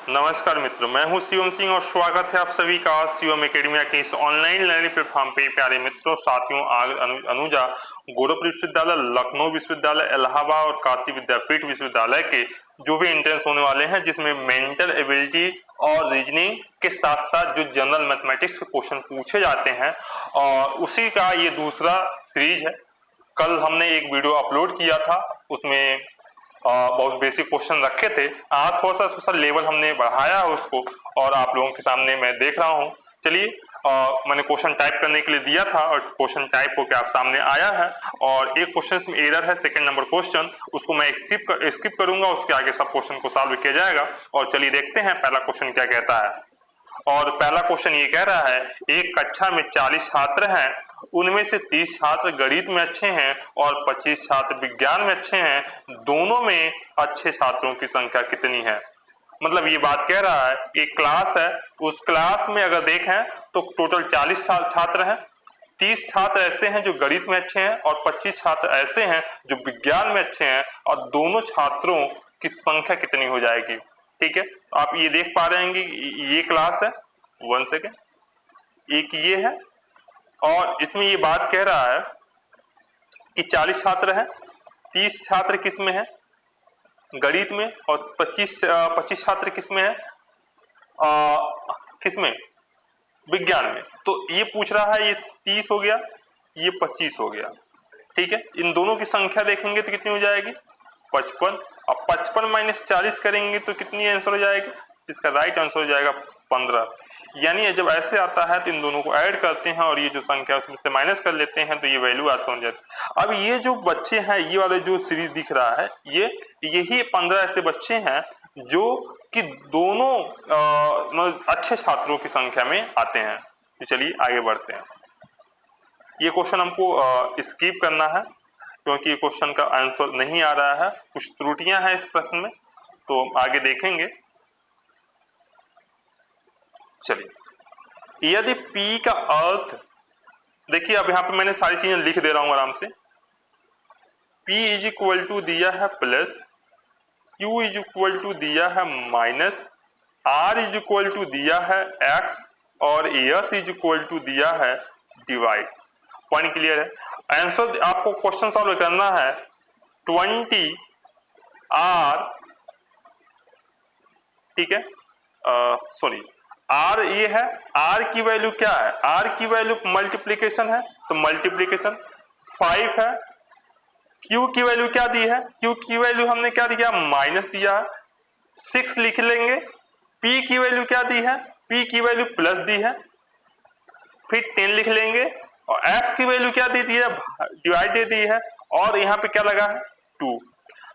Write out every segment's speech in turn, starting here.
नमस्कार मित्रों, मैं हूं शिवम सिंह और स्वागत है आप सभी का शिवम एकेडमी के इस ऑनलाइन लर्निंग प्लेटफॉर्म पे। प्यारे मित्रों, साथियों, अनुजा गोरखपुर विश्वविद्यालय, लखनऊ विश्वविद्यालय, इलाहाबाद और काशी विद्यापीठ विश्वविद्यालय के जो भी एंट्रेंस होने वाले हैं, जिसमें मेंटल एबिलिटी और रीजनिंग के साथ साथ जो जनरल मैथमेटिक्स के क्वेश्चन पूछे जाते हैं, और उसी का ये दूसरा सीरीज है। कल हमने एक वीडियो अपलोड किया था, उसमें बहुत बेसिक क्वेश्चन रखे थे। आज थोड़ा सा लेवल हमने बढ़ाया है उसको, और आप लोगों के सामने मैं देख रहा हूँ। चलिए, मैंने क्वेश्चन टाइप करने के लिए दिया था और क्वेश्चन टाइप होकर आप सामने आया है। और एक क्वेश्चन में एरर है, सेकंड नंबर क्वेश्चन, उसको मैं स्किप करूंगा, उसके आगे सब क्वेश्चन को सॉल्व किया जाएगा। और चलिए देखते हैं पहला क्वेश्चन क्या कहता है। और पहला क्वेश्चन ये कह रहा है, एक कक्षा में 40 छात्र हैं, उनमें से 30 छात्र गणित में अच्छे हैं और 25 छात्र विज्ञान में अच्छे हैं। दोनों में अच्छे छात्रों की संख्या कितनी है? मतलब ये बात कह रहा है, एक क्लास है, उस क्लास में अगर देखें तो टोटल 40 छात्र हैं। 30 छात्र ऐसे हैं जो गणित में अच्छे हैं और 25 छात्र ऐसे हैं जो विज्ञान में अच्छे हैं, और दोनों छात्रों की संख्या कितनी हो जाएगी? ठीक है, आप ये देख पा रहे हैं कि ये क्लास है, 1 सेकेंड, एक ये है, और इसमें ये बात कह रहा है कि 40 छात्र हैं, 30 छात्र किस में है? गणित में, और 25 छात्र किस में है? किस में? विज्ञान में। तो ये पूछ रहा है, ये 30 हो गया, ये 25 हो गया। ठीक है, इन दोनों की संख्या देखेंगे तो कितनी हो जाएगी? 55। अब 55 माइनस 40 करेंगे तो कितनी आंसर हो जाएगा? इसका राइट आंसर हो जाएगा 15। यानी जब ऐसे आता है तो इन दोनों को ऐड करते हैं और ये जो संख्या उसमें से माइनस कर लेते हैं तो ये वैल्यू आंसर हो जाती है। अब ये जो बच्चे हैं, ये वाले जो सीरीज दिख रहा है, यही 15 ऐसे बच्चे हैं जो कि दोनों मतलब अच्छे छात्रों की संख्या में आते हैं। तो चलिए आगे बढ़ते हैं। ये क्वेश्चन हमको स्किप करना है क्योंकि क्वेश्चन का आंसर नहीं आ रहा है, कुछ त्रुटियां हैं इस प्रश्न में, तो आगे देखेंगे। चलिए, यदि P का अर्थ, देखिए अब यहाँ पे मैंने सारी चीजें लिख दे रहा हूं आराम से। P इज इक्वल टू दिया है plus, Q is equal to दिया है minus, R is equal to दिया है X, और S इज इक्वल टू दिया है डिवाइड। पॉइंट क्लियर है? आंसर आपको क्वेश्चन सॉल्व करना है 20 R, ठीक है, सॉरी, R ये है, R की वैल्यू क्या है? R की वैल्यू मल्टीप्लीकेशन है, तो मल्टीप्लीकेशन 5 है। Q की वैल्यू क्या दी है? Q की वैल्यू हमने क्या दिया? माइनस दिया है, 6 लिख लेंगे। P की वैल्यू क्या दी है? P की वैल्यू प्लस दी है, फिर 10 लिख लेंगे। और S की वैल्यू क्या दे दी है? डिवाइड दे दी है, और यहाँ पे क्या लगा है? 2।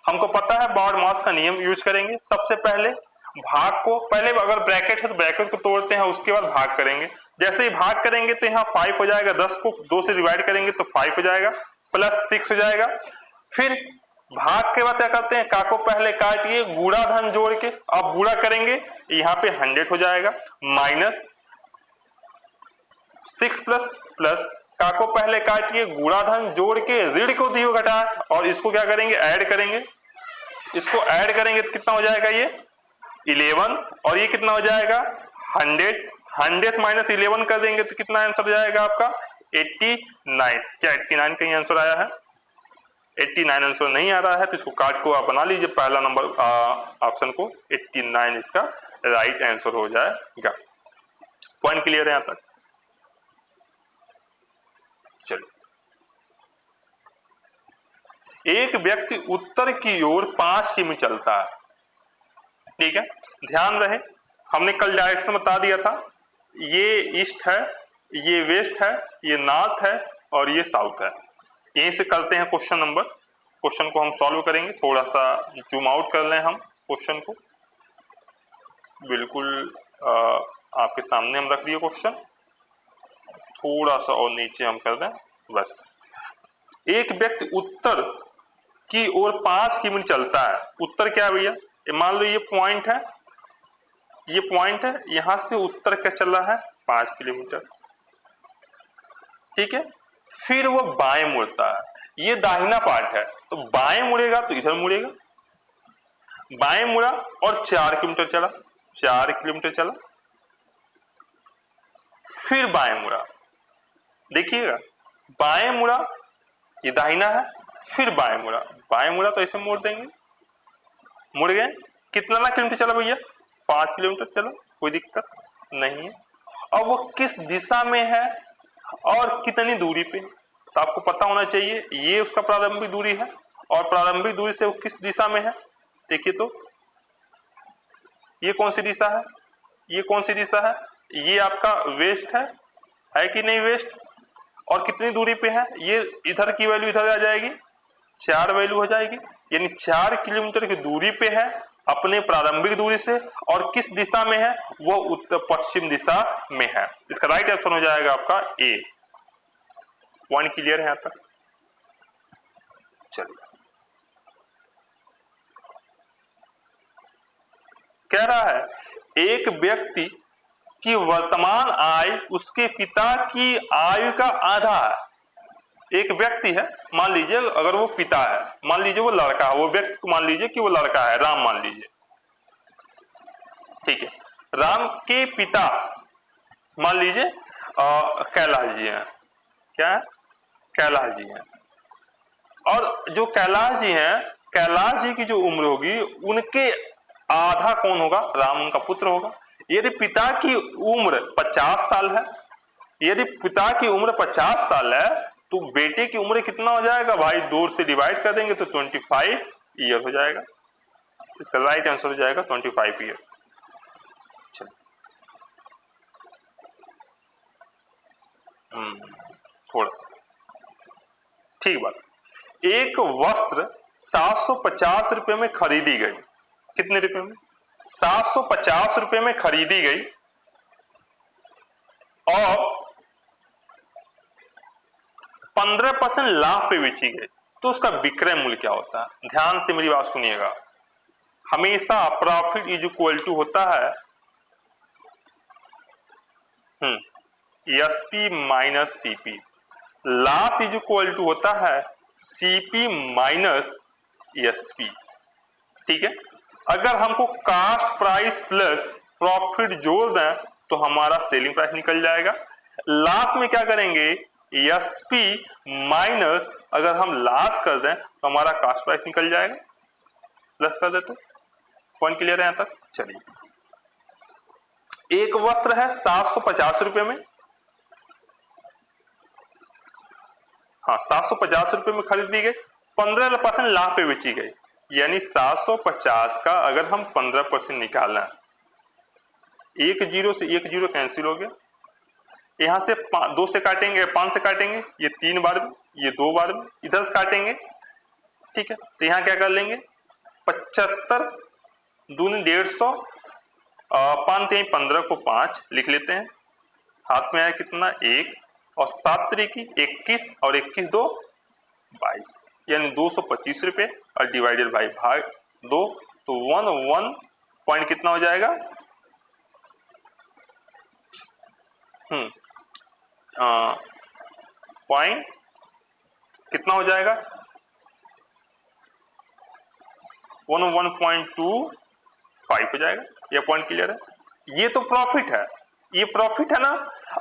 हमको पता है बार मास का नियम यूज करेंगे। सबसे पहले भाग को, पहले अगर ब्रैकेट है तो ब्रैकेट को तोड़ते हैं, उसके बाद भाग करेंगे। जैसे ही भाग करेंगे तो यहाँ 5 हो जाएगा, 10 को 2 से डिवाइड करेंगे तो 5 हो जाएगा, प्लस 6 हो जाएगा। फिर भाग के बाद क्या करते हैं? का को पहले काटिए, गुणा धन जोड़ के, अब गुणा करेंगे, यहाँ पे 100 हो जाएगा, माइनस 6 प्लस प्लस, का को पहले काटिए, गुणा धन जोड़ के ऋण को दियो घटा, और इसको क्या करेंगे? ऐड करेंगे। इसको ऐड करेंगे तो कितना हो जाएगा? ये 11, और ये कितना हो जाएगा? 100। 100 से माइनस 11 कर देंगे तो कितना आंसर जाएगा आपका? 89। क्या 89 का ही आंसर आया है? 89 आंसर नहीं आ रहा है तो इसको काट को आप बना लीजिए, पहला नंबर ऑप्शन को 89 इसका राइट आंसर हो जाएगा। पॉइंट क्लियर है यहां तक? चलिए, एक व्यक्ति उत्तर की ओर 5 किमी चलता है, ठीक है, ध्यान रहे हमने कल डायरेक्शन बता दिया था, ये ईस्ट है, ये वेस्ट है, ये नॉर्थ है, और ये साउथ है। यहीं से करते हैं क्वेश्चन को हम सॉल्व करेंगे। थोड़ा सा जूम आउट कर लें हम क्वेश्चन को, बिल्कुल आपके सामने हम रख दिए क्वेश्चन, थोड़ा सा और नीचे हम कर दें बस। एक व्यक्ति उत्तर की ओर 5 किमी चलता है। उत्तर क्या है भैया? मान लो ये पॉइंट है, ये पॉइंट है, यहां से उत्तर क्या चल रहा है? 5 किलोमीटर, ठीक है। फिर वो बाएं मुड़ता है, ये दाहिना पार्ट है, तो बाएं मुड़ेगा तो इधर मुड़ेगा, बाएं मुड़ा और 4 किलोमीटर चला, 4 किलोमीटर चला, फिर बाएं मुड़ा, देखिएगा बाएं मुड़ा, ये दाहिना है, फिर बाएं मुड़ा, बाएं मुड़ा तो ऐसे मोड़ देंगे, मुड़ गए, कितना किलोमीटर चला भैया? 5 किलोमीटर चला, कोई दिक्कत नहीं है। अब वो किस दिशा में है और कितनी दूरी पे, तो आपको पता होना चाहिए, ये उसका प्रारंभिक दूरी है और प्रारंभिक दूरी से वो किस दिशा में है। देखिए तो ये कौन सी दिशा है, ये कौन सी दिशा है, ये आपका वेस्ट है कि नहीं वेस्ट, और कितनी दूरी पे है, ये इधर की वैल्यू इधर आ जाएगी, 4 वैल्यू हो जाएगी, यानी 4 किलोमीटर की दूरी पे है अपने प्रारंभिक दूरी से, और किस दिशा में है, वो उत्तर पश्चिम दिशा में है। इसका राइट आंसर हो जाएगा आपका ए। पॉइंट क्लियर है यहां तक? चलिए, कह रहा है एक व्यक्ति की वर्तमान आय उसके पिता की आयु का आधा है। एक व्यक्ति है, मान लीजिए अगर वो पिता है, मान लीजिए वो लड़का है, वो व्यक्ति को मान लीजिए कि वो लड़का है, राम मान लीजिए, ठीक है। राम के पिता मान लीजिए कैलाश जी हैं, क्या है? कैलाश जी हैं। और जो कैलाश जी हैं, कैलाश जी की जो उम्र होगी उनके आधा कौन होगा? राम उनका पुत्र होगा। यदि पिता की उम्र 50 साल है, यदि पिता की उम्र 50 साल है तो बेटे की उम्र कितना हो जाएगा भाई? 2 से डिवाइड कर देंगे तो 25 ईयर हो जाएगा। इसका राइट आंसर हो जाएगा 25 ईयर। थोड़ा सा ठीक बात। एक वस्त्र 750 रुपए में खरीदी गई, कितने रुपए में? 750 रुपए में खरीदी गई और 15% लाभ पे बेची गई, तो उसका विक्रय मूल्य क्या होता है? ध्यान से मेरी बात सुनिएगा, हमेशा प्रॉफिट इज इक्वल टू होता है SP minus CP, loss is equal to होता है सीपी माइनस एसपी, ठीक है। अगर हमको कास्ट प्राइस प्लस प्रॉफिट जोड़ दें तो हमारा सेलिंग प्राइस निकल जाएगा। लास्ट में क्या करेंगे? एसपी माइनस, अगर हम लास्ट कर दें तो हमारा कास्ट प्राइस निकल जाएगा, प्लस कर देते। पॉइंट क्लियर है यहां तक? चलिए, एक वस्त्र है 750 रुपए में, हाँ 750 रुपए में खरीदी गई, 15% लाभ पे बेची गई, यानी 750 का अगर हम 15% निकालें, एक जीरो से एक जीरो कैंसिल हो गया, यहां से 2 से काटेंगे, 5 से काटेंगे, ये 3 बार में, ये 2 बार में, इधर से काटेंगे, ठीक है। तो यहां क्या कर लेंगे? 75 दूनी 150, 5 3 15 को 5 लिख लेते हैं, हाथ में आया कितना? 1, और 7 3 21, और 21 2 22, यानी 225 रुपए, और डिवाइडेड बाई भाग 2, तो 1 पॉइंट कितना हो जाएगा? पॉइंट कितना हो जाएगा? 1.25 हो जाएगा। यह पॉइंट क्लियर है? ये तो प्रॉफिट है, ये प्रॉफिट है ना।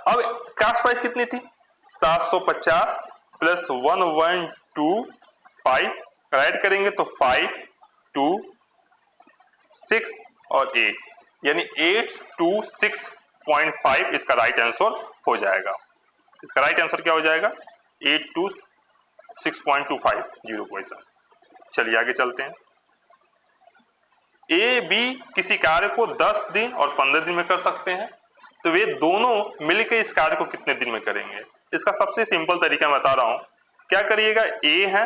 अब कास्ट प्राइस कितनी थी? 750 प्लस 1.25, ऐड करेंगे तो 5 2 6 और 8, यानी 826.5 इसका राइट आंसर हो जाएगा। इसका राइट आंसर क्या हो जाएगा? 826.25, 0 चलिए आगे चलते हैं। ए बी किसी कार्य को 10 दिन और 15 दिन में कर सकते हैं, तो वे दोनों मिलकर इस कार्य को कितने दिन में करेंगे? इसका सबसे सिंपल तरीका मैं बता रहा हूं। क्या करिएगा? ए है,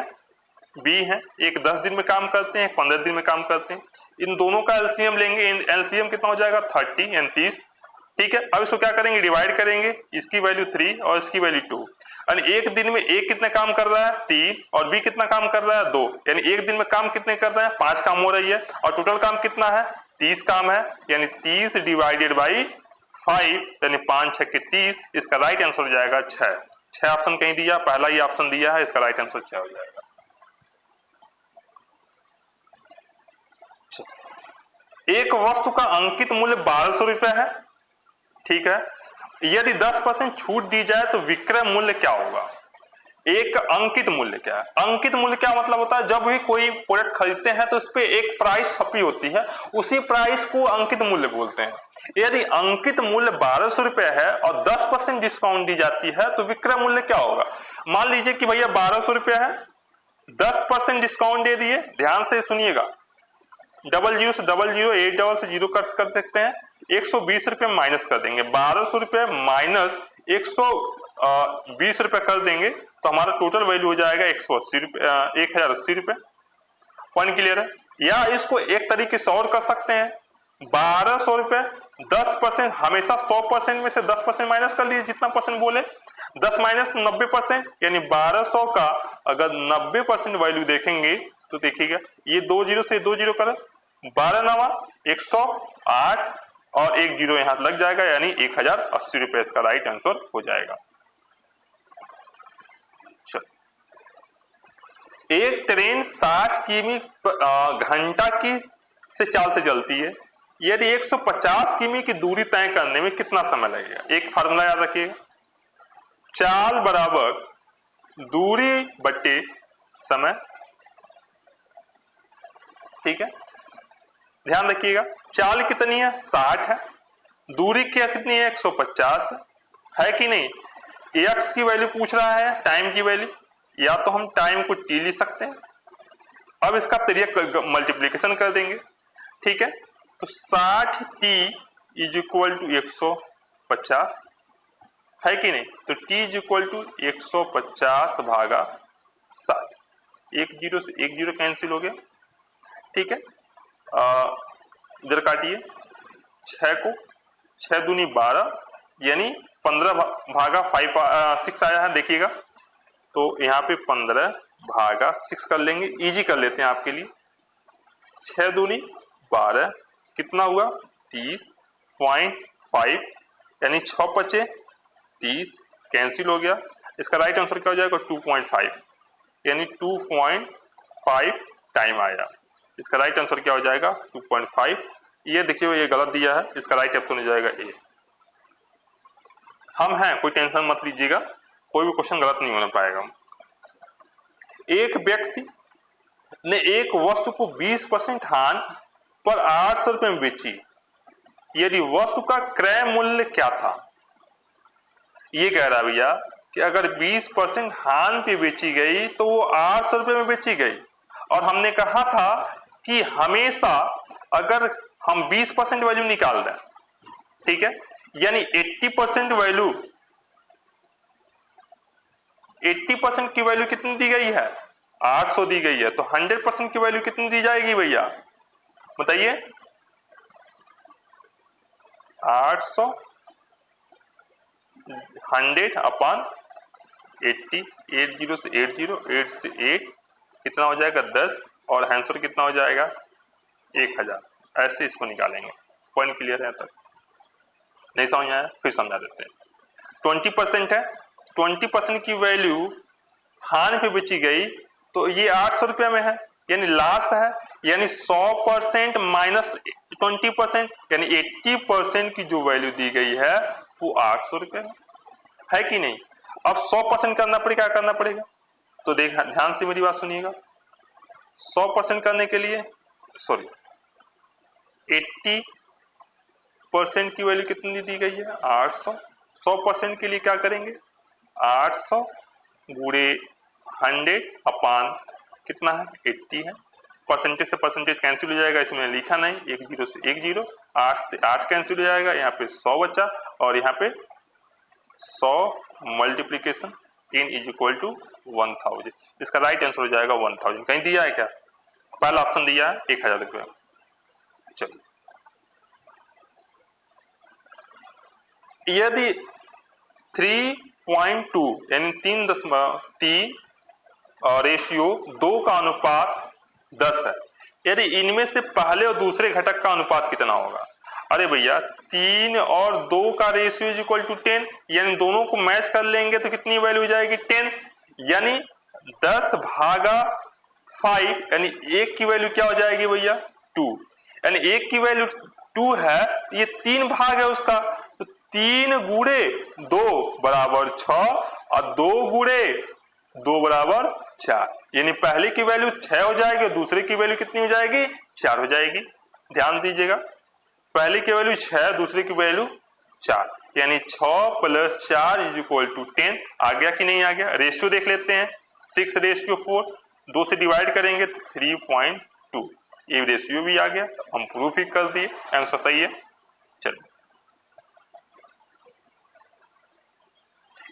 बी है, एक 10 दिन में काम करते हैं, 15 दिन में काम करते हैं, इन दोनों का एलसीएम लेंगे, एलसीएम कितना हो जाएगा? 30 यानी 30, ठीक है। अब इसको क्या करेंगे? डिवाइड करेंगे, इसकी वैल्यू 3 और इसकी वैल्यू 2, यानी एक दिन में ए कितने काम कर रहा है? 3, और बी कितना काम कर रहा है? 2, यानी एक दिन में काम कितने कर रहे हैं? 5 काम हो रही है, और टोटल काम कितना है? 30 काम है, यानी 30 डिवाइडेड बाई 5, यानी 5 6 के 30, इसका राइट आंसर हो जाएगा 6। 6 ऑप्शन कहीं दिया, पहला ही ऑप्शन दिया है, इसका राइट आंसर 6 हो जाएगा। एक वस्तु का अंकित मूल्य 1200 रुपए है, ठीक है। यदि 10% छूट दी जाए तो विक्रय मूल्य क्या होगा? एक अंकित मूल्य क्या है? अंकित मूल्य क्या मतलब होता है, जब भी कोई प्रोडक्ट खरीदते हैं तो उस पर एक प्राइस छपी होती है, उसी प्राइस को अंकित मूल्य बोलते हैं। यदि अंकित मूल्य 1200 रुपए है और 10% डिस्काउंट दी जाती है तो विक्रय मूल्य क्या होगा? मान लीजिए कि भैया 1200 रुपए है, 10% डिस्काउंट दे दिए, ध्यान से सुनिएगा, 00 से 00, 8 से 0 कट कर सकते हैं, 120 रुपए माइनस कर देंगे, 1200 रुपए माइनस 120 रुपए कर देंगे तो हमारा टोटल वैल्यू हो जाएगा 180 रुपए, 1080 रुपए। पॉइंट क्लियर है? या इसको एक तरीके से और कर सकते हैं, 1200 रुपए 10%, हमेशा 100% में से 10% माइनस कर लीजिए, जितना परसेंट बोले, 10 माइनस 90%, यानी 1200 का अगर 90% वैल्यू देखेंगे तो देखिएगा ये 2 जीरो से 2 जीरो कर 12 नवा 108 और 1 जीरो यहां लग जाएगा, यानी 1080 रुपए इसका राइट आंसर हो जाएगा। एक ट्रेन 60 किमी घंटा की से चाल से चलती है, यदि 150 किमी की दूरी तय करने में कितना समय लगेगा? एक फार्मूला याद रखिएगा, चाल बराबर दूरी बटे समय, ठीक है। ध्यान रखिएगा, चाल कितनी है? 60 है, दूरी क्या कितनी है? 150 है कि नहीं? एक्स की वैल्यू पूछ रहा है, टाइम की वैल्यू, या तो हम टाइम को टी लिख सकते हैं, अब इसका तरीका मल्टीप्लीकेशन कर देंगे, ठीक है। तो 60 टी इज इक्वल टू 150 है कि नहीं? तो टी इज इक्वल टू 150 भागा 60, 1 जीरो से 1 जीरो कैंसिल हो गया, ठीक है। इधर काटिए, 6 को 6 दूनी 12, यानी 15 भागा 6 आया है, देखिएगा, तो यहाँ पे 15 भागा 6 कर लेंगे, इजी कर लेते हैं आपके लिए, 6 दूनी 12, कितना हुआ? 30.5, यानी 6 बचे 30, कैंसिल हो गया, इसका राइट आंसर क्या हो जाएगा? 2.5, यानी 2.5 टाइम आया, इसका राइट आंसर क्या हो जाएगा? 2.5। ये देखिए ये गलत दिया है, इसका राइट आंसर हो जाएगा ए। हम हैं, कोई टेंशन मत लीजिएगा, कोई भी क्वेश्चन गलत नहीं होने पाएगा। एक व्यक्ति ने एक वस्तु को 20% हान पर 800 रुपए में बेची, यदि वस्तु का क्रय मूल्य क्या था? ये कह रहा भैया कि अगर 20% हान पे बेची गई तो वो 800 रुपए में बेची गई, और हमने कहा था कि हमेशा अगर हम 20% वैल्यू निकाल दें, ठीक है, यानी 80% वैल्यू, 80% की वैल्यू कितनी दी गई है? 800 दी गई है, तो 100% की वैल्यू कितनी दी जाएगी भैया? बताइए, 800 100 अपॉन 80, 80 से 80, 8 से 8 कितना हो जाएगा? 10, और आंसर कितना हो जाएगा? 1000। ऐसे इसको निकालेंगे। पॉइंट क्लियर है? तक नहीं समझ आया? फिर समझा देते हैं। 20% है, 20% की वैल्यू हान पे बेची गई तो ये 800 रुपये में है, यानी लास्ट है, यानी 100% माइनस 20%, यानी 80% की जो वैल्यू दी गई है वो 800 रुपये है कि नहीं? अब 100% करना पड़ेगा, क्या करना पड़ेगा? तो देख ध्यान से मेरी बात सुनिएगा, 100% करने के लिए, सॉरी, 80% की वैल्यू कितनी दी गई है? 800। 100% के लिए क्या करेंगे? 800 गुणे 100 अपान कितना है? 80 है। परसेंटेज से परसेंटेज कैंसिल हो जाएगा, इसमें लिखा नहीं, 1 जीरो से 1 जीरो, 8 से 8 कैंसिल हो जाएगा, यहाँ पे 100 बचा, और यहाँ पे 100 मल्टीप्लीकेशन 10 इज इक्वल टू 1000। इसका राइट आंसर हो जाएगा 1000। कहीं दिया है क्या? पहला ऑप्शन दिया है 1000 रुपये। चलिए, यदि 3.2 यानी 3.3 रेशियो 2 का अनुपात 10 है, यदि इनमें से पहले और दूसरे घटक का अनुपात कितना होगा? अरे भैया 3 और 2 का रेशियो इज इक्वल टू 10, यानी दोनों को मैच कर लेंगे तो कितनी वैल्यू हो जाएगी? 10, यानी 10 भागा 5, यानी 1 की वैल्यू क्या हो जाएगी भैया? 2। यानी एक की वैल्यू 2 है, ये 3 भाग है उसका, तो 3 गुणे 2 बराबर 6 और 2 गुणे 2 बराबर 4, यानी पहले की वैल्यू 6 हो जाएगी और दूसरे की वैल्यू कितनी हो जाएगी, 4 हो जाएगी। ध्यान दीजिएगा, पहले की वैल्यू 6, दूसरे की वैल्यू 4, यानी 6 + 4 = 10। आ गया कि नहीं आ गया? रेशियो देख लेते हैं, 6:4, 2 से डिवाइड करेंगे तो 3.2, ये रेशियो भी आ गया, हम प्रूफ ही कर दिए, आंसर सही है। चलिए,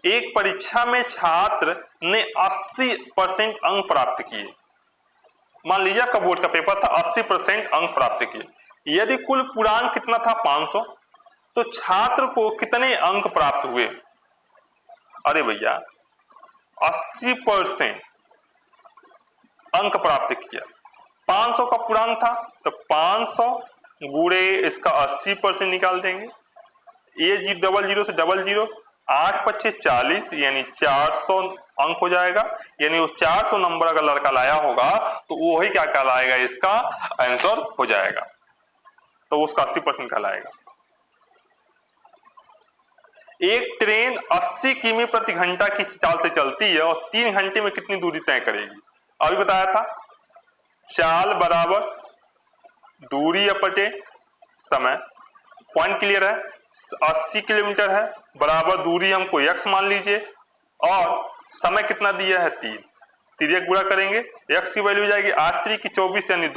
एक परीक्षा में छात्र ने 80% अंक प्राप्त किए। मान लीजिए आपका बोर्ड का पेपर था, 80% अंक प्राप्त किए। यदि कुल पूर्णांक कितना था, 500, तो छात्र को कितने अंक प्राप्त हुए? अरे भैया, 80% अंक प्राप्त किया, 500 का पूर्णांक था, तो 500 गुणे इसका 80% निकाल देंगे। ये 00 से 00, 8×5 = 40, यानी 400 अंक हो जाएगा। यानी वो 400 नंबर अगर लड़का लाया होगा तो वो ही क्या कहलाएगा, इसका आंसर हो जाएगा, तो उसका 80% कहलाएगा। एक ट्रेन 80 किमी प्रति घंटा की चाल से चलती है और 3 घंटे में कितनी दूरी तय करेगी? अभी बताया था, चाल बराबर दूरी अपटे समय। पॉइंट क्लियर है? 80 किलोमीटर है, बराबर दूरी हमको x मान लीजिए, और समय कितना दिया है, 3। 3 गुणा करेंगे, x की वैल्यू हो जाएगी 8×3 = 24, यानी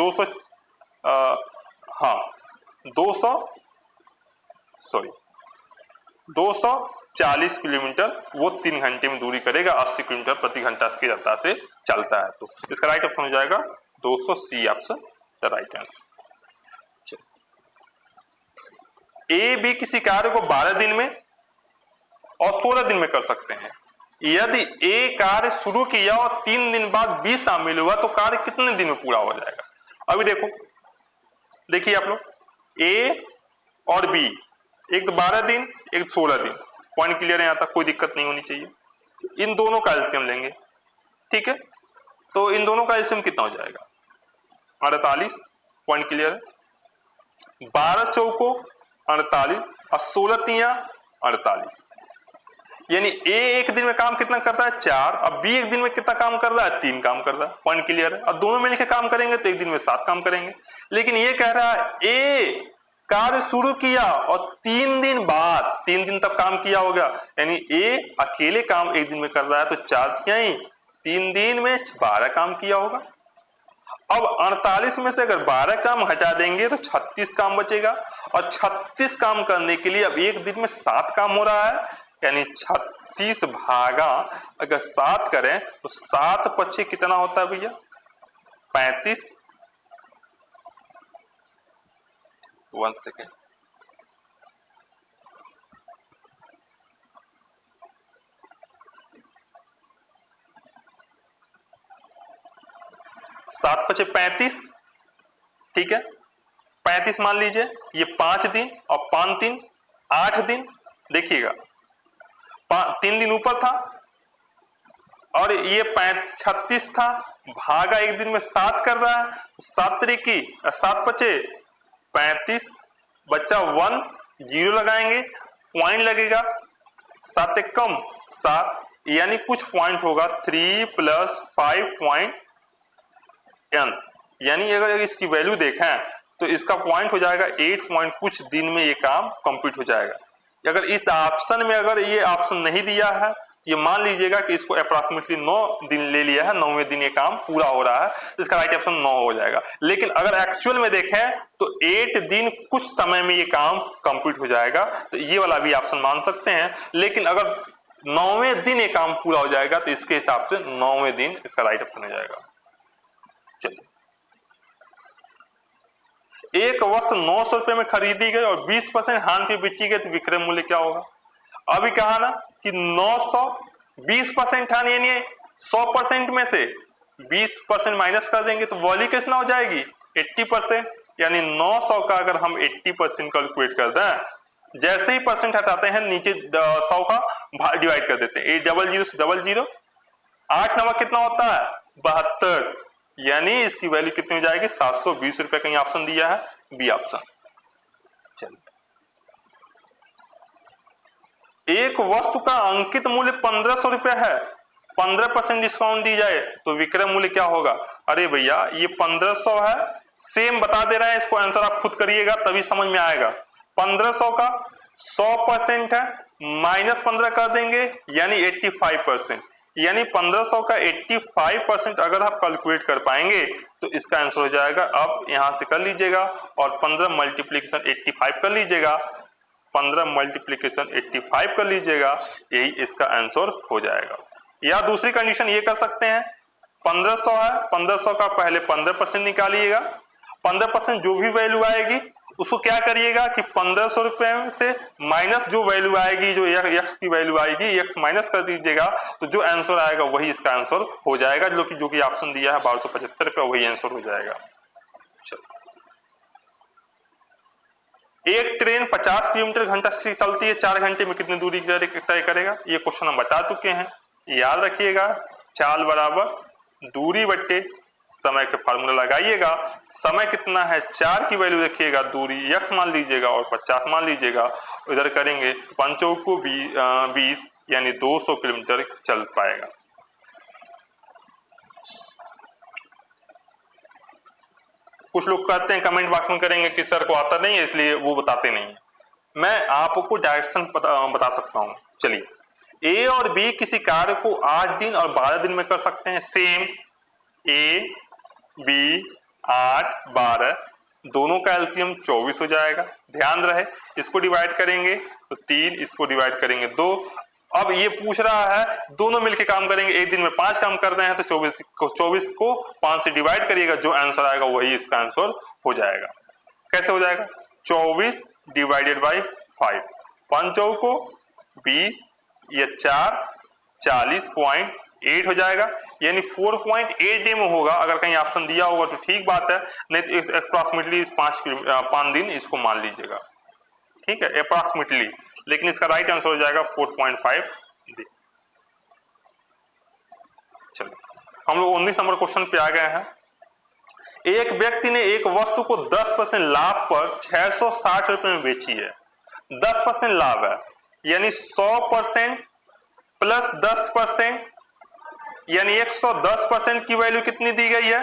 240 किलोमीटर वो 3 घंटे में दूरी करेगा, 80 किलोमीटर प्रति घंटा की रफ्तार से चलता है। तो इसका राइट ऑप्शन हो जाएगा 200C option the right answer. A B किसी कार्य को 12 दिन में और 16 दिन में कर सकते हैं। यदि ए कार्य शुरू किया और 3 दिन बाद बी शामिल हुआ तो कार्य कितने दिन में पूरा हो जाएगा? अभी देखिए आप लोग, ए और बी, एक तो 12 दिन, एक 16 दिन। पॉइंट क्लियर है? यहां तक कोई दिक्कत नहीं होनी चाहिए। इन दोनों का एलसीएम लेंगे, ठीक है, तो इन दोनों का एलसीएम कितना हो जाएगा, 48। पॉइंट क्लियर है? 12 चौको 48 और 16 तिया 48, यानी ए एक दिन में काम कितना करता है, 4, और बी एक दिन में कितना काम कर रहा है, 3 काम कर रहा है। पॉइंट क्लियर है? और दोनों मिलकर काम करेंगे तो एक दिन में 7 काम करेंगे। लेकिन ये कह रहा है ए कार्य शुरू किया और 3 दिन बाद, 3 दिन तक काम किया होगा, यानी ए अकेले काम एक दिन में कर रहा है, तो 4 तिहाई 3 दिन में 12 काम किया होगा। अब 48 में से अगर 12 काम हटा देंगे तो 36 काम बचेगा, और 36 काम करने के लिए अब एक दिन में 7 काम हो रहा है, यानी 36 भागा अगर 7 करें तो 7×5 कितना होता है भैया, 35। 1 सेकेंड, सात 35, ठीक है, 35 मान लीजिए, ये 5 दिन और 5 दिन 8 दिन। देखिएगा 3 दिन ऊपर था और ये 36 था, भागा एक दिन में 7 कर रहा है, 7 त्रिकी 7×5 35, बच्चा 1, 0 लगाएंगे, पॉइंट लगेगा, 7 कम 7, यानी कुछ पॉइंट होगा 3 + 5 n, यानी अगर इसकी वैल्यू देखें तो इसका पॉइंट हो जाएगा 8 पॉइंट कुछ दिन में ये काम कंप्लीट हो जाएगा। अगर इस ऑप्शन में अगर ये ऑप्शन नहीं दिया है, ये मान लीजिएगा कि इसको अप्रॉक्सीमेटली 9 दिन ले लिया है, 9वें दिन ये काम पूरा हो रहा है, तो इसका राइट ऑप्शन 9 हो जाएगा। लेकिन अगर एक्चुअल में देखें तो 8 दिन कुछ समय में ये काम कंप्लीट हो जाएगा, तो ये वाला भी ऑप्शन मान सकते हैं। लेकिन अगर 9वें दिन ये काम पूरा हो जाएगा तो इसके हिसाब से 9वें दिन इसका राइट ऑप्शन हो जाएगा। चलिए, एक वस्तु 900 रुपए में खरीदी गई और 20% हानि पे बेची गई तो विक्रय मूल्य क्या होगा? अभी कहा ना कि 900 20% हानि, यानी 100% में से 20% माइनस कर देंगे तो वैल्यू कितना हो जाएगी, 80%। यानी 900 का अगर हम 80% कैलकुलेट कर दें, जैसे ही परसेंट हटाते हैं नीचे 100 का डिवाइड कर देते हैं, 800 से 00, 8 नंबर कितना होता है, 72, यानी इसकी वैल्यू कितनी हो जाएगी, 720 रुपए का ऑप्शन दिया है, बी ऑप्शन। चलिए, एक वस्तु का अंकित मूल्य 1500 रुपया है, 15% डिस्काउंट दी जाए तो विक्रय मूल्य क्या होगा? अरे भैया ये 1500 है, सेम बता दे रहे हैं, इसको आंसर आप खुद करिएगा तभी समझ में आएगा। 1500 का 100% है, -15 कर देंगे यानी 85%, यानी 1500 का 85% अगर आप कैलकुलेट कर पाएंगे तो इसका आंसर हो जाएगा। अब यहां से कर लीजिएगा और 15 मल्टीप्लीकेशन 85 कर लीजिएगा, 15 मल्टीप्लीकेशन 85 कर लीजिएगा, यही इसका आंसर हो जाएगा। या दूसरी कंडीशन ये कर सकते हैं, 1500 है, 1500 का पहले 15% निकालिएगा, 15% जो भी वैल्यू आएगी उसको क्या करिएगा कि 1500 रुपए से माइनस जो वैल्यू आएगी, जो यक्स की वैल्यू आएगी, यक्स माइनस कर दीजिएगा, तो जो आंसर आएगा वही इसका आंसर हो जाएगा। जो कि ऑप्शन दिया है 1275 रुपया, वही आंसर हो जाएगा। चलो, एक ट्रेन 50 किलोमीटर घंटा से चलती है, 4 घंटे में कितनी दूरी तय करेगा? ये क्वेश्चन हम बता चुके हैं, याद रखिएगा। चाल बराबर दूरी बट्टे समय का फार्मूला लगाइएगा। समय कितना है, 4 की वैल्यू रखिएगा, दूरी x मान लीजिएगा और 50 मान लीजिएगा। इधर करेंगे 5 को 20 यानी 200 किलोमीटर चल पाएगा। कुछ लोग कहते हैं कमेंट बॉक्स में करेंगे कि सर को आता नहीं है इसलिए वो बताते नहीं है, मैं आपको डायरेक्शन बता सकता हूं। चलिए, ए और बी किसी कार्य को 8 दिन और 12 दिन में कर सकते हैं। सेम ए बी 8 12 दोनों का एलसीएम 24 हो जाएगा। ध्यान रहे, इसको डिवाइड करेंगे तो 3, इसको डिवाइड करेंगे 2। अब ये पूछ रहा है दोनों मिलके काम करेंगे, एक दिन में 5 काम कर रहे हैं तो 24 को 5 से डिवाइड करिएगा, जो आंसर आएगा वही इसका आंसर हो जाएगा। कैसे हो जाएगा? 24 डिवाइडेड बाई 5, 5 को 20 या 4 40.8 हो जाएगा, यानी 4.8 डे में होगा। अगर कहीं ऑप्शन दिया होगा तो ठीक बात है, नहीं तो अप्रोक्सीमेटली 5 दिन इसको मान लीजिएगा, ठीक है, अप्रोक्सीमेटली। लेकिन इसका राइट आंसर हो जाएगा 4.5 डे। चलिए, हम लोग 19 नंबर क्वेश्चन पे आ गए हैं। एक व्यक्ति ने एक वस्तु को 10% लाभ पर 660 रुपए में बेची है। 10% लाभ है, यानी 100% प्लस 10%, यानी 110% की वैल्यू कितनी दी गई है?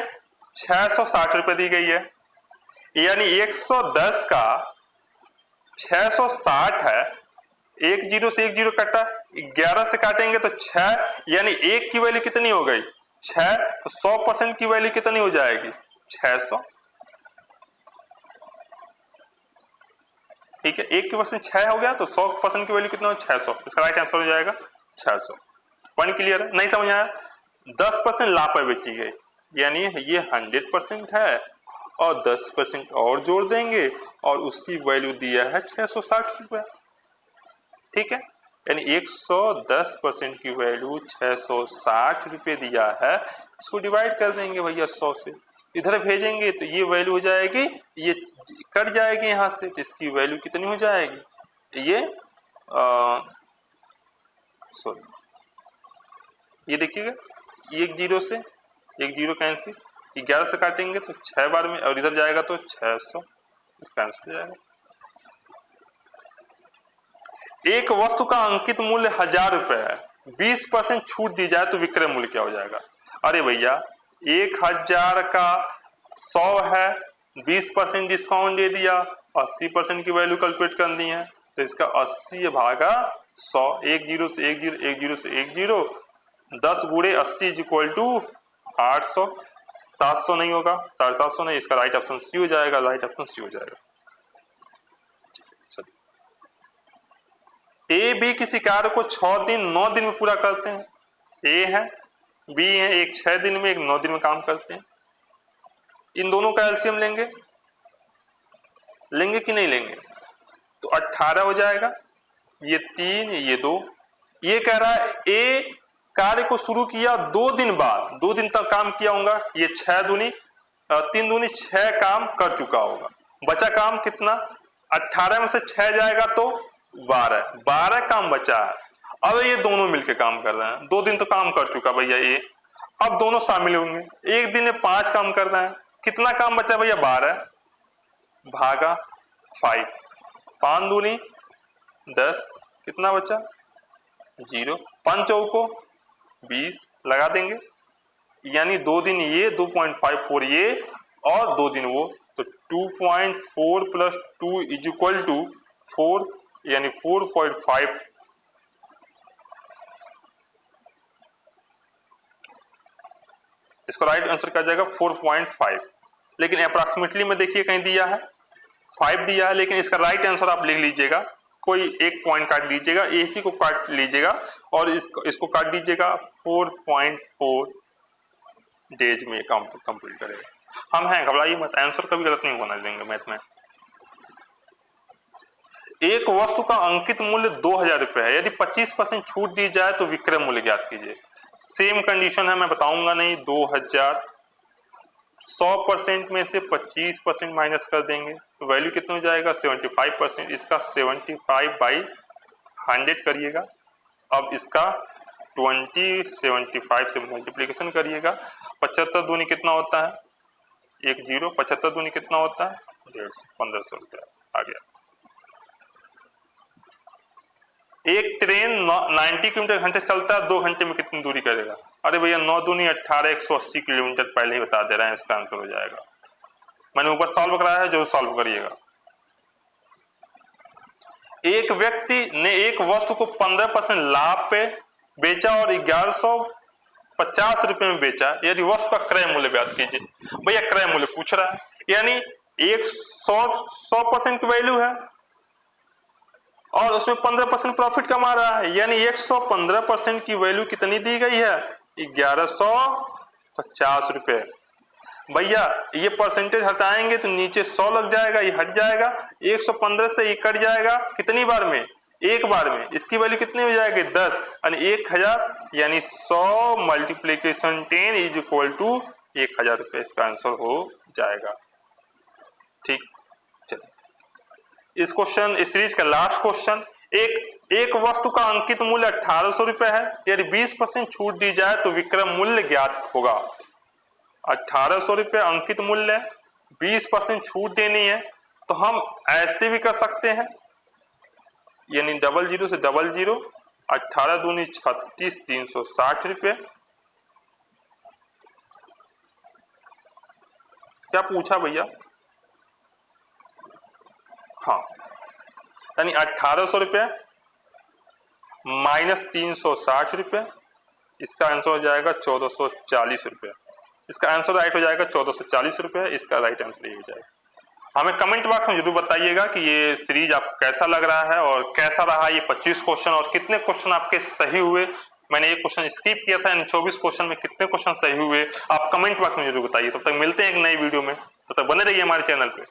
660 रुपए दी गई है। यानी 110 का 660 है, एक जीरो से एक जीरो कटा, 11 से काटेंगे तो 6, यानी 1 की वैल्यू कितनी हो गई? 6। तो 100% की वैल्यू कितनी हो जाएगी? 600। ठीक है, 1 की परसेंट 6 हो गया तो 100% की वैल्यू कितना हो? 600। इसका राइट आंसर हो जाएगा 600। पॉइंट क्लियर है? नहीं समझ आया? 10% लाभ पर बेची गई, यानी ये 100% है और 10% और जोड़ देंगे और उसकी वैल्यू दिया है 660 रुपया। ठीक है, यानी 110% की वैल्यू 660 रुपये दिया है, इसको डिवाइड कर देंगे भैया 100 से, इधर भेजेंगे तो ये वैल्यू हो जाएगी, ये कट जाएगी यहां से, तो इसकी वैल्यू कितनी हो जाएगी? ये सॉरी, ये देखिएगा, एक जीरो से एक जीरो कैंसिल, 11 से काटेंगे तो 6 बार में, और इधर जाएगा तो 600, इसका आंसर हो जाएगा। एक वस्तु का अंकित मूल्य 1000 रुपए है, 20% छूट दी जाए तो विक्रय मूल्य क्या हो जाएगा? अरे भैया 1000 का 100 है, 20% डिस्काउंट दे दिया, 80% की वैल्यू कैलकुलेट कर दी है, तो इसका 80 भागा 100, एक जीरो से एक जीरो, एक जीरो से एक जीरो, 10 गुणे 80 इज इक्वल टू 800, 700 नहीं होगा, 750 नहीं, इसका राइट ऑप्शन सी हो जाएगा, राइट ऑप्शन सी हो जाएगा। ए बी किसी कार्य को 6 दिन 9 दिन में पूरा करते हैं। ए है, बी है, एक 6 दिन में, एक 9 दिन में काम करते हैं। इन दोनों का एलसीएम लेंगे कि नहीं लेंगे? तो 18 हो जाएगा, ये 3 ये 2। ये कह रहा है ए कार्य को शुरू किया 2 दिन बाद, 2 दिन तक काम किया होगा, ये 6 दूनी 3 दूनी 6 काम कर चुका होगा। बचा काम कितना? 18 में से 6 जाएगा तो 12 काम बचा है। अब ये दोनों मिलके काम कर रहे हैं, 2 दिन तो काम कर चुका भैया ये, अब दोनों शामिल होंगे, एक दिन में 5 काम कर रहे हैं, कितना काम बचा भैया? भागा 5, 5 दूनी 10, कितना बचा 0, 5 चौको 20 लगा देंगे, यानी 2 दिन ये 2.54 ये और 2 दिन वो, तो 2.4 प्लस 2 इज इक्वल टू 4, यानी 4.5। इसका राइट आंसर क्या जाएगा 4.5, लेकिन अप्रॉक्सीमेटली में देखिए कहीं दिया है 5 दिया है, लेकिन इसका राइट आंसर आप लिख लीजिएगा, कोई एक पॉइंट काट लीजिएगा, एसी को काट लीजिएगा और इसको काट दीजिएगा, 4.4 डेज में कंप्लीट करेगा। हम हैं, घबराइए मत, आंसर कभी गलत नहीं होना देंगे मैथ में। एक वस्तु का अंकित मूल्य 2000 रुपए है, यदि 25% छूट दी जाए तो विक्रय मूल्य ज्ञात कीजिए। सेम कंडीशन है, मैं बताऊंगा नहीं। 2000 100% में से 25% माइनस कर देंगे तो वैल्यू कितना हो जाएगा 75%। इसका 75/100 करिएगा। अब इसका 75 से मल्टीप्लीकेशन करिएगा। 75 दूनी कितना होता है 10, 75 दूनी कितना होता है 150, 1500 रुपया आ गया। एक ट्रेन 90 किलोमीटर घंटे चलता है, 2 घंटे में कितनी दूरी करेगा? अरे भैया 9 दूनी 18, 180 किलोमीटर पहले ही बता दे रहे हैं, इसका आंसर हो जाएगा। मैंने ऊपर सॉल्व कराया है, जो सॉल्व करिएगा। एक व्यक्ति ने एक वस्तु को 15% लाभ पे बेचा और 1150 रुपए में बेचा, यदि वस्तु का क्रय मूल्य ज्ञात कीजिए। भैया क्रय मूल्य पूछ रहा है, यानी 100% की वैल्यू है और उसमें 15% प्रॉफिट कमा रहा है, यानी 115% की वैल्यू कितनी दी गई है 1150 रुपए। भैया ये परसेंटेज हटाएंगे तो नीचे 100 लग जाएगा, ये हट जाएगा, 115 से ये कट जाएगा, कितनी बार में? एक बार में। इसकी वैल्यू कितनी हो जाएगी 10, यानी 1000, यानी 100 मल्टीप्लीकेशन 10 इज इक्वल टू 1000 रुपए, इसका आंसर हो जाएगा। ठीक, चलिए इस क्वेश्चन, इस सीरीज का लास्ट क्वेश्चन। एक वस्तु का अंकित मूल्य 1800 रुपए है, यदि 20% छूट दी जाए तो विक्रय मूल्य ज्ञात होगा। 1800 रुपए अंकित मूल्य, 20% छूट देनी है, तो हम ऐसे भी कर सकते हैं, यानी 00 से 00, 18 दूनी 36, 360 रुपए। क्या पूछा भैया? हाँ, यानी 1800 रुपये माइनस 360 रुपये, इसका आंसर हो जाएगा 1440 रुपये। इसका आंसर राइट हो जाएगा 1440 रुपये, इसका राइट आंसर ये हो जाएगा। हमें कमेंट बॉक्स में जरूर बताइएगा कि ये सीरीज आपको कैसा लग रहा है और कैसा रहा ये 25 क्वेश्चन और कितने क्वेश्चन आपके सही हुए। मैंने एक क्वेश्चन स्किप किया था, इन 24 क्वेश्चन में कितने क्वेश्चन सही हुए आप कमेंट बॉक्स में जरूर बताइए। तब तक मिलते हैं एक नई वीडियो में, तब तक बने रहिए हमारे चैनल पे।